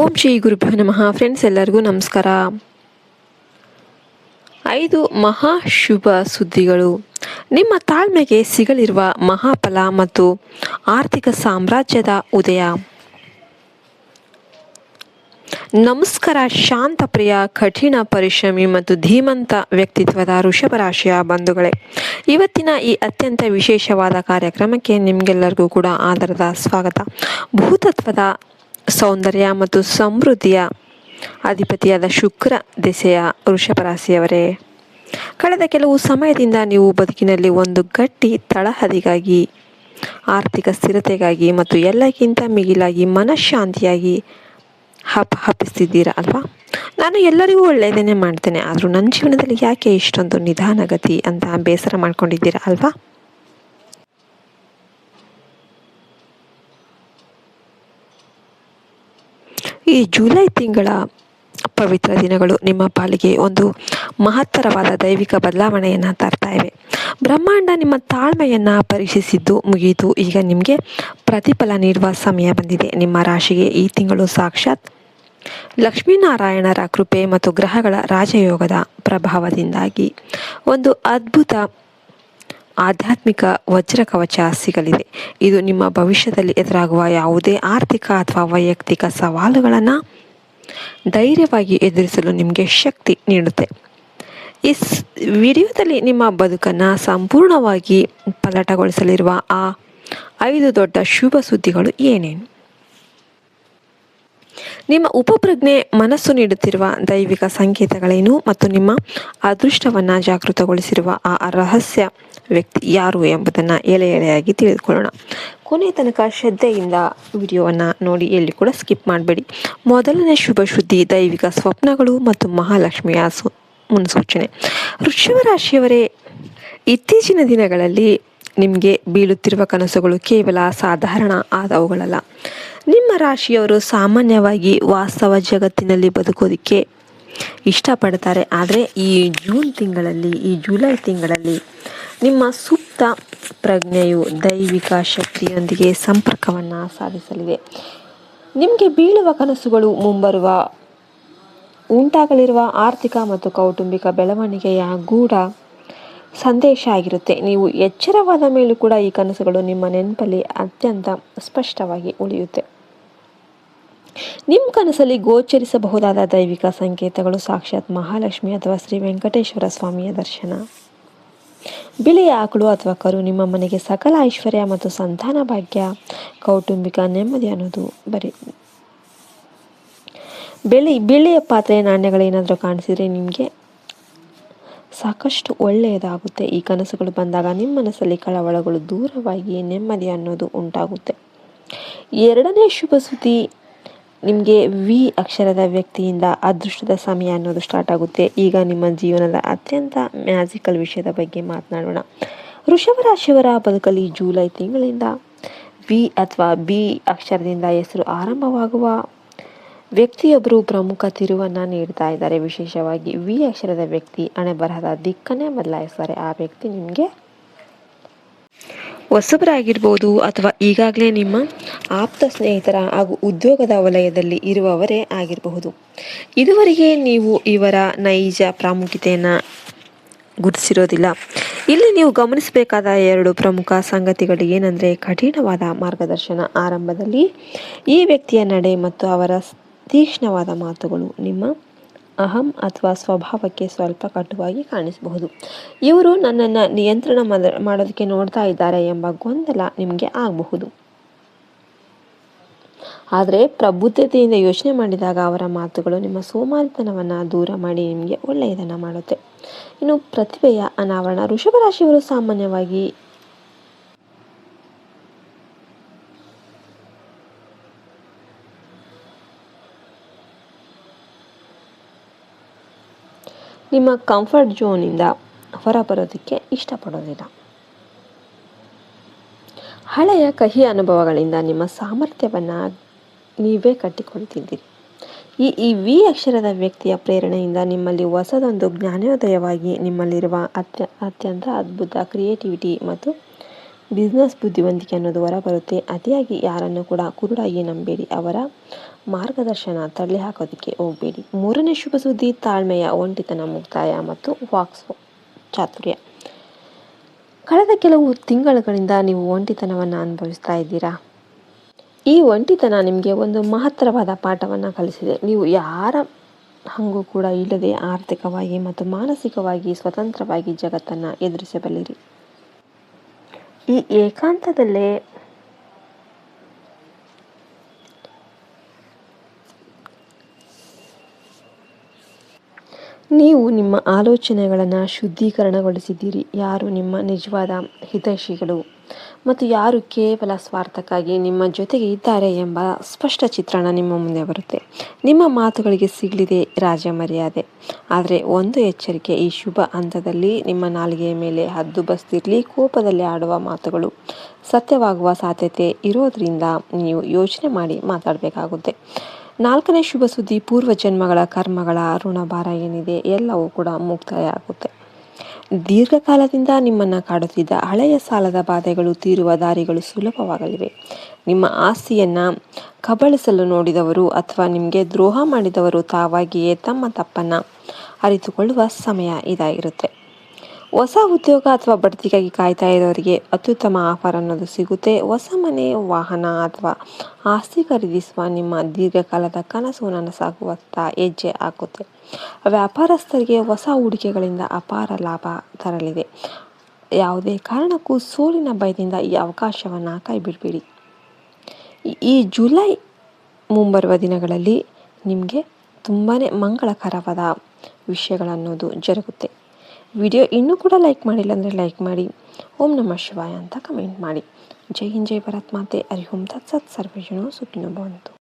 ಓಂ ಶ್ರೀ ಗುರುಭ್ಯೋ ನಮಃ. ಫ್ರೆಂಡ್ಸ್, ಎಲ್ಲರಿಗೂ ನಮಸ್ಕಾರ. 5 ಮಹಾ ಶುಭ ಸುದ್ದಿಗಳು. ನಿಮ್ಮ ತಾಳ್ಮೆಗೆ ಸಿಗಲಿರುವ ಮಹಾಫಲ ಮತ್ತು ಆರ್ಥಿಕ ಸಾಮ್ರಾಜ್ಯದ ಉದಯ. ನಮಸ್ಕಾರ. ಶಾಂತ ಪ್ರಿಯ, ಕಠಿಣ ಪರಿಶ್ರಮಿ ಮತ್ತು ಧೀಮಂತ ವ್ಯಕ್ತಿತ್ವದ ವೃಷಭ ರಾಶಿಯ ಬಂಧುಗಳೇ, ಇವತ್ತಿನ ಈ ಅತ್ಯಂತ ವಿಶೇಷವಾದ ಕಾರ್ಯಕ್ರಮಕ್ಕೆ ನಿಮಗೆಲ್ಲರಿಗೂ ಕೂಡ ಆದರದ ಸ್ವಾಗತ. ಭೂತತ್ವದ ಸೌಂದರ್ಯ ಮತ್ತು ಸಮೃದ್ಧಿಯ ಅಧಿಪತಿಯಾದ ಶುಕ್ರ ದೆಸೆಯ ವೃಷಭ ರಾಶಿಯವರೇ, ಕಳೆದ ಕೆಲವು ಸಮಯದಿಂದ ನೀವು ಬದುಕಿನಲ್ಲಿ ಒಂದು ಗಟ್ಟಿ ತಳಹದಿಗಾಗಿ, ಆರ್ಥಿಕ ಸ್ಥಿರತೆಗಾಗಿ ಮತ್ತು ಎಲ್ಲಕ್ಕಿಂತ ಮಿಗಿಲಾಗಿ ಮನಃಶಾಂತಿಯಾಗಿ ಹಪ್ಪಿಸ್ತಿದ್ದೀರಾ ಅಲ್ವಾ? ನಾನು ಎಲ್ಲರಿಗೂ ಒಳ್ಳೆಯದನ್ನೇ ಮಾಡ್ತೇನೆ, ಆದರೂ ನನ್ನ ಜೀವನದಲ್ಲಿ ಯಾಕೆ ಇಷ್ಟೊಂದು ನಿಧಾನಗತಿ ಅಂತ ಬೇಸರ ಮಾಡ್ಕೊಂಡಿದ್ದೀರಾ ಅಲ್ವಾ? ಈ ಜುಲೈ ತಿಂಗಳ ಪವಿತ್ರ ದಿನಗಳು ನಿಮ್ಮ ಪಾಲಿಗೆ ಒಂದು ಮಹತ್ತರವಾದ ದೈವಿಕ ಬದಲಾವಣೆಯನ್ನು ತರ್ತಾ ಇವೆ. ಬ್ರಹ್ಮಾಂಡ ನಿಮ್ಮ ತಾಳ್ಮೆಯನ್ನು ಪರೀಕ್ಷಿಸಿದ್ದು ಮುಗಿಯಿತು. ಈಗ ನಿಮಗೆ ಪ್ರತಿಫಲ ನೀಡುವ ಸಮಯ ಬಂದಿದೆ. ನಿಮ್ಮ ರಾಶಿಗೆ ಈ ತಿಂಗಳು ಸಾಕ್ಷಾತ್ ಲಕ್ಷ್ಮೀನಾರಾಯಣರ ಕೃಪೆ ಮತ್ತು ಗ್ರಹಗಳ ರಾಜಯೋಗದ ಪ್ರಭಾವದಿಂದಾಗಿ ಒಂದು ಅದ್ಭುತ ಆಧ್ಯಾತ್ಮಿಕ ವಜ್ರಕವಚ ಸಿಗಲಿದೆ. ಇದು ನಿಮ್ಮ ಭವಿಷ್ಯದಲ್ಲಿ ಎದುರಾಗುವ ಯಾವುದೇ ಆರ್ಥಿಕ ಅಥವಾ ವೈಯಕ್ತಿಕ ಸವಾಲುಗಳನ್ನು ಧೈರ್ಯವಾಗಿ ಎದುರಿಸಲು ನಿಮಗೆ ಶಕ್ತಿ ನೀಡುತ್ತೆ. ಈ ವಿಡಿಯೋದಲ್ಲಿ ನಿಮ್ಮ ಬದುಕನ್ನು ಸಂಪೂರ್ಣವಾಗಿ ಪಲ್ಲಟಗೊಳಿಸಲಿರುವ ಆ 5 ದೊಡ್ಡ ಶುಭ ಸುದ್ದಿಗಳು ಏನೇನು? ನಿಮ್ಮ ಉಪಪ್ರಜ್ಞೆ ಮನಸ್ಸು ನೀಡುತ್ತಿರುವ ದೈವಿಕ ಸಂಕೇತಗಳೇನು ಮತ್ತು ನಿಮ್ಮ ಅದೃಷ್ಟವನ್ನು ಜಾಗೃತಗೊಳಿಸಿರುವ ಆ ರಹಸ್ಯ ವ್ಯಕ್ತಿ ಯಾರು ಎಂಬುದನ್ನು ಎಳೆಯಾಗಿ ತಿಳಿದುಕೊಳ್ಳೋಣ. ಕೊನೆ ತನಕ ಶ್ರದ್ಧೆಯಿಂದ ವಿಡಿಯೋವನ್ನು ನೋಡಿ, ಎಲ್ಲಿ ಕೂಡ ಸ್ಕಿಪ್ ಮಾಡಬೇಡಿ. ಮೊದಲನೇ ಶುಭ ಸುದ್ದಿ, ದೈವಿಕ ಸ್ವಪ್ನಗಳು ಮತ್ತು ಮಹಾಲಕ್ಷ್ಮಿಯ ಮುನ್ಸೂಚನೆ. ವೃಷಭ ರಾಶಿಯವರೇ, ಇತ್ತೀಚಿನ ದಿನಗಳಲ್ಲಿ ನಿಮಗೆ ಬೀಳುತ್ತಿರುವ ಕನಸುಗಳು ಕೇವಲ ಸಾಧಾರಣ ಆದವುಗಳಲ್ಲ. ನಿಮ್ಮ ರಾಶಿಯವರು ಸಾಮಾನ್ಯವಾಗಿ ವಾಸ್ತವ ಜಗತ್ತಿನಲ್ಲಿ ಬದುಕೋದಕ್ಕೆ ಇಷ್ಟಪಡ್ತಾರೆ. ಆದರೆ ಈ ಜುಲೈ ತಿಂಗಳಲ್ಲಿ ನಿಮ್ಮ ಸುಪ್ತ ಪ್ರಜ್ಞೆಯು ದೈವಿಕ ಶಕ್ತಿಯೊಂದಿಗೆ ಸಂಪರ್ಕವನ್ನು ಸಾಧಿಸಲಿದೆ. ನಿಮಗೆ ಬೀಳುವ ಕನಸುಗಳು ಮುಂಬರುವ ಉಂಟಾಗಲಿರುವ ಆರ್ಥಿಕ ಮತ್ತು ಕೌಟುಂಬಿಕ ಬೆಳವಣಿಗೆಯ ಗೂಢ ಸಂದೇಶ ಆಗಿರುತ್ತೆ. ನೀವು ಎಚ್ಚರವಾದ ಮೇಲೂ ಕೂಡ ಈ ಕನಸುಗಳು ನಿಮ್ಮ ನೆನಪಲ್ಲಿ ಅತ್ಯಂತ ಸ್ಪಷ್ಟವಾಗಿ ಉಳಿಯುತ್ತೆ. ನಿಮ್ಮ ಕನಸಲ್ಲಿ ಗೋಚರಿಸಬಹುದಾದ ದೈವಿಕ ಸಂಕೇತಗಳು ಸಾಕ್ಷಾತ್ ಮಹಾಲಕ್ಷ್ಮಿ ಅಥವಾ ಶ್ರೀ ವೆಂಕಟೇಶ್ವರ ಸ್ವಾಮಿಯ ದರ್ಶನ. ಬಿಳಿಯ ಆಕಳು ಅಥವಾ ಕರು ನಿಮ್ಮ ಮನೆಗೆ ಸಕಲ ಐಶ್ವರ್ಯ ಮತ್ತು ಸಂತಾನ ಭಾಗ್ಯ, ಕೌಟುಂಬಿಕ ನೆಮ್ಮದಿ ಅನ್ನೋದು ಬಿಳಿಯ ಪಾತ್ರೆ ನಾಣ್ಯಗಳೇನಾದರೂ ಕಾಣಿಸಿದರೆ ನಿಮಗೆ ಸಾಕಷ್ಟು ಒಳ್ಳೆಯದಾಗುತ್ತೆ. ಈ ಕನಸುಗಳು ಬಂದಾಗ ನಿಮ್ಮ ಮನಸ್ಸಲ್ಲಿ ಕಳವಳಗಳು ದೂರವಾಗಿ ನೆಮ್ಮದಿ ಅನ್ನೋದು ಉಂಟಾಗುತ್ತೆ. ಎರಡನೇ ಶುಭ ಸುದ್ದಿ, ನಿಮಗೆ ವಿ ಅಕ್ಷರದ ವ್ಯಕ್ತಿಯಿಂದ ಅದೃಷ್ಟದ ಸಮಯ ಅನ್ನೋದು ಸ್ಟಾರ್ಟ್ ಆಗುತ್ತೆ. ಈಗ ನಿಮ್ಮ ಜೀವನದ ಅತ್ಯಂತ ಮ್ಯಾಜಿಕಲ್ ವಿಷಯದ ಬಗ್ಗೆ ಮಾತನಾಡೋಣ. ವೃಷಭ ರಾಶಿಯವರ ಬದುಕಲ್ಲಿ ಜುಲೈ ತಿಂಗಳಿಂದ ವಿ ಅಥವಾ ಬಿ ಅಕ್ಷರದಿಂದ ಹೆಸರು ಆರಂಭವಾಗುವ ವ್ಯಕ್ತಿಯೊಬ್ಬರು ಪ್ರಮುಖ ತಿರುವನ್ನು ನೀಡ್ತಾ ಇದ್ದಾರೆ. ವಿಶೇಷವಾಗಿ ವಿ ಅಕ್ಷರದ ವ್ಯಕ್ತಿ ಹಣೆಬರಹದ ದಿಕ್ಕನ್ನೇ ಬದಲಾಯಿಸ್ತಾರೆ. ಆ ವ್ಯಕ್ತಿ ನಿಮಗೆ ಹೊಸಬರಾಗಿರ್ಬೋದು ಅಥವಾ ಈಗಾಗಲೇ ನಿಮ್ಮ ಆಪ್ತ ಸ್ನೇಹಿತರ ಹಾಗೂ ಉದ್ಯೋಗದ ವಲಯದಲ್ಲಿ ಇರುವವರೇ ಆಗಿರಬಹುದು. ಇದುವರೆಗೆ ನೀವು ಇವರ ನೈಜ ಪ್ರಾಮುಖ್ಯತೆಯನ್ನು ಗುರುತಿಸಿರೋದಿಲ್ಲ. ಇಲ್ಲಿ ನೀವು ಗಮನಿಸಬೇಕಾದ 2 ಪ್ರಮುಖ ಸಂಗತಿಗಳು ಏನಂದರೆ, ಕಠಿಣವಾದ ಮಾರ್ಗದರ್ಶನ. ಆರಂಭದಲ್ಲಿ ಈ ವ್ಯಕ್ತಿಯ ನಡೆ ಮತ್ತು ಅವರ ತೀಕ್ಷ್ಣವಾದ ಮಾತುಗಳು ನಿಮ್ಮ ಅಹಂ ಅಥವಾ ಸ್ವಭಾವಕ್ಕೆ ಸ್ವಲ್ಪ ಕಟುವಾಗಿ ಕಾಣಿಸಬಹುದು. ಇವರು ನನ್ನನ್ನು ನಿಯಂತ್ರಣ ಮಾಡೋದಕ್ಕೆ ನೋಡ್ತಾ ಇದ್ದಾರೆ ಎಂಬ ಗೊಂದಲ ನಿಮಗೆ ಆಗಬಹುದು. ಆದರೆ ಪ್ರಬುದ್ಧತೆಯಿಂದ ಯೋಚನೆ ಮಾಡಿದಾಗ ಅವರ ಮಾತುಗಳು ನಿಮ್ಮ ಸೋಮಾರಿತನವನ್ನು ದೂರ ಮಾಡಿ ನಿಮಗೆ ಒಳ್ಳೆಯದನ್ನು ಮಾಡುತ್ತೆ. ಇನ್ನು ಪ್ರತಿಭೆಯ ಅನಾವರಣ. ವೃಷಭ ರಾಶಿಯವರು ಸಾಮಾನ್ಯವಾಗಿ ನಿಮ್ಮ ಕಂಫರ್ಟ್ ಝೋನಿಂದ ಹೊರಬರೋದಕ್ಕೆ ಇಷ್ಟಪಡೋದಿಲ್ಲ. ಹಳೆಯ ಕಹಿ ಅನುಭವಗಳಿಂದ ನಿಮ್ಮ ಸಾಮರ್ಥ್ಯವನ್ನು ನೀವೇ ಕಟ್ಟಿಕೊಳ್ತಿದ್ದೀರಿ. ಈ ವಿ ಅಕ್ಷರದ ವ್ಯಕ್ತಿಯ ಪ್ರೇರಣೆಯಿಂದ ನಿಮ್ಮಲ್ಲಿ ಹೊಸದೊಂದು ಜ್ಞಾನೋದಯವಾಗಿ ನಿಮ್ಮಲ್ಲಿರುವ ಅತ್ಯಂತ ಅದ್ಭುತ ಕ್ರಿಯೇಟಿವಿಟಿ ಮತ್ತು ಬಿಸ್ನೆಸ್ ಬುದ್ಧಿವಂತಿಕೆ ಅನ್ನೋದು ಹೊರಬರುತ್ತೆ. ಅತಿಯಾಗಿ ಯಾರನ್ನು ಕೂಡ ಕುರುಡಾಗಿ ನಂಬೇಡಿ. ಅವರ ಮಾರ್ಗದರ್ಶನ ತಳ್ಳಿ ಹಾಕೋದಕ್ಕೆ ಹೋಗಬೇಡಿ. ಮೂರನೇ ಶುಭ ಸುದ್ದಿ ತಾಳ್ಮೆಯ ಒಂಟಿತನ ಮುಕ್ತಾಯ ಮತ್ತು ವಾಕ್ ಚಾತುರ್ಯ. ಕಳೆದ ಕೆಲವು ತಿಂಗಳುಗಳಿಂದ ನೀವು ಒಂಟಿತನವನ್ನು ಅನುಭವಿಸ್ತಾ ಇದ್ದೀರಾ. ಈ ಒಂಟಿತನ ನಿಮಗೆ ಒಂದು ಮಹತ್ತರವಾದ ಪಾಠವನ್ನು ಕಲಿಸಿದೆ. ನೀವು ಯಾರ ಹಂಗೂ ಕೂಡ ಇಲ್ಲದೆ ಆರ್ಥಿಕವಾಗಿ ಮತ್ತು ಮಾನಸಿಕವಾಗಿ ಸ್ವತಂತ್ರವಾಗಿ ಜಗತ್ತನ್ನು ಎದುರಿಸಬಲ್ಲಿರಿ. ಈ ಏಕಾಂತದಲ್ಲೇ ನೀವು ನಿಮ್ಮ ಆಲೋಚನೆಗಳನ್ನು ಶುದ್ಧೀಕರಣಗೊಳಿಸಿದ್ದೀರಿ. ಯಾರು ನಿಮ್ಮ ನಿಜವಾದ ಹಿತೈಷಿಗಳು ಮತ್ತು ಯಾರು ಕೇವಲ ಸ್ವಾರ್ಥಕ್ಕಾಗಿ ನಿಮ್ಮ ಜೊತೆಗೆ ಇದ್ದಾರೆ ಎಂಬ ಸ್ಪಷ್ಟ ಚಿತ್ರಣ ನಿಮ್ಮ ಮುಂದೆ ಬರುತ್ತೆ. ನಿಮ್ಮ ಮಾತುಗಳಿಗೆ ಸಿಗಲಿದೆ ರಾಜ ಮರ್ಯಾದೆ. ಆದರೆ ಒಂದು ಎಚ್ಚರಿಕೆ, ಈ ಶುಭ ಹಂತದಲ್ಲಿ ನಿಮ್ಮ ನಾಲಿಗೆಯ ಮೇಲೆ ಹದ್ದು ಬಸ್ತಿರಲಿ. ಕೋಪದಲ್ಲಿ ಆಡುವ ಮಾತುಗಳು ಸತ್ಯವಾಗುವ ಸಾಧ್ಯತೆ ಇರೋದ್ರಿಂದ ನೀವು ಯೋಚನೆ ಮಾಡಿ ಮಾತಾಡಬೇಕಾಗುತ್ತೆ. ನಾಲ್ಕನೇ ಶುಭ ಸುದ್ದಿ ಪೂರ್ವ ಜನ್ಮಗಳ ಕರ್ಮಗಳ ಋಣಭಾರ ಏನಿದೆ ಎಲ್ಲವೂ ಕೂಡ ಮುಕ್ತಾಯ ಆಗುತ್ತೆ. ದೀರ್ಘಕಾಲದಿಂದ ನಿಮ್ಮನ್ನು ಕಾಡುತ್ತಿದ್ದ ಹಳೆಯ ಸಾಲದ ಬಾಧೆಗಳು ತೀರುವ ದಾರಿಗಳು ಸುಲಭವಾಗಲಿವೆ. ನಿಮ್ಮ ಆಸ್ತಿಯನ್ನು ಕಬಳಿಸಲು ನೋಡಿದವರು ಅಥವಾ ನಿಮಗೆ ದ್ರೋಹ ಮಾಡಿದವರು ತಾವಾಗಿಯೇ ತಮ್ಮ ತಪ್ಪನ್ನು ಅರಿತುಕೊಳ್ಳುವ ಸಮಯ ಇದಾಗಿರುತ್ತೆ. ಹೊಸ ಉದ್ಯೋಗ ಅಥವಾ ಬಡ್ತಿಗಾಗಿ ಕಾಯ್ತಾ ಇರೋರಿಗೆ ಅತ್ಯುತ್ತಮ ಆಫರ್ ಅನ್ನೋದು ಸಿಗುತ್ತೆ. ಹೊಸ ಮನೆ, ವಾಹನ ಅಥವಾ ಆಸ್ತಿ ಖರೀದಿಸುವ ನಿಮ್ಮ ದೀರ್ಘಕಾಲದ ಕನಸು ನನಸಾಗುವತ್ತ ಹೆಜ್ಜೆ ಹಾಕುತ್ತೆ. ವ್ಯಾಪಾರಸ್ಥರಿಗೆ ಹೊಸ ಹೂಡಿಕೆಗಳಿಂದ ಅಪಾರ ಲಾಭ ತರಲಿದೆ. ಯಾವುದೇ ಕಾರಣಕ್ಕೂ ಸೋಲಿನ ಭಯದಿಂದ ಈ ಅವಕಾಶವನ್ನು ಕೈಬಿಡಬೇಡಿ. ಈ ಜುಲೈ ಮುಂಬರುವ ದಿನಗಳಲ್ಲಿ ನಿಮಗೆ ತುಂಬಾ ಮಂಗಳಕರವಾದ ವಿಷಯಗಳನ್ನೋದು ಜರುಗುತ್ತೆ. ವಿಡಿಯೋ ಇನ್ನೂ ಕೂಡ ಲೈಕ್ ಮಾಡಿಲ್ಲ ಅಂದರೆ ಲೈಕ್ ಮಾಡಿ. ಓಂ ನಮಃ ಶಿವಾಯ ಅಂತ ಕಮೆಂಟ್ ಮಾಡಿ. ಜೈ ಹಿಂದ್, ಜೈ ಭಾರತ್ ಮಾತೆ. ಹರಿ ಓಂ ತತ್ಸತ್. ಸರ್ವೇ ಜನೋ ಸುಖಿನೋ ಭವಂತು.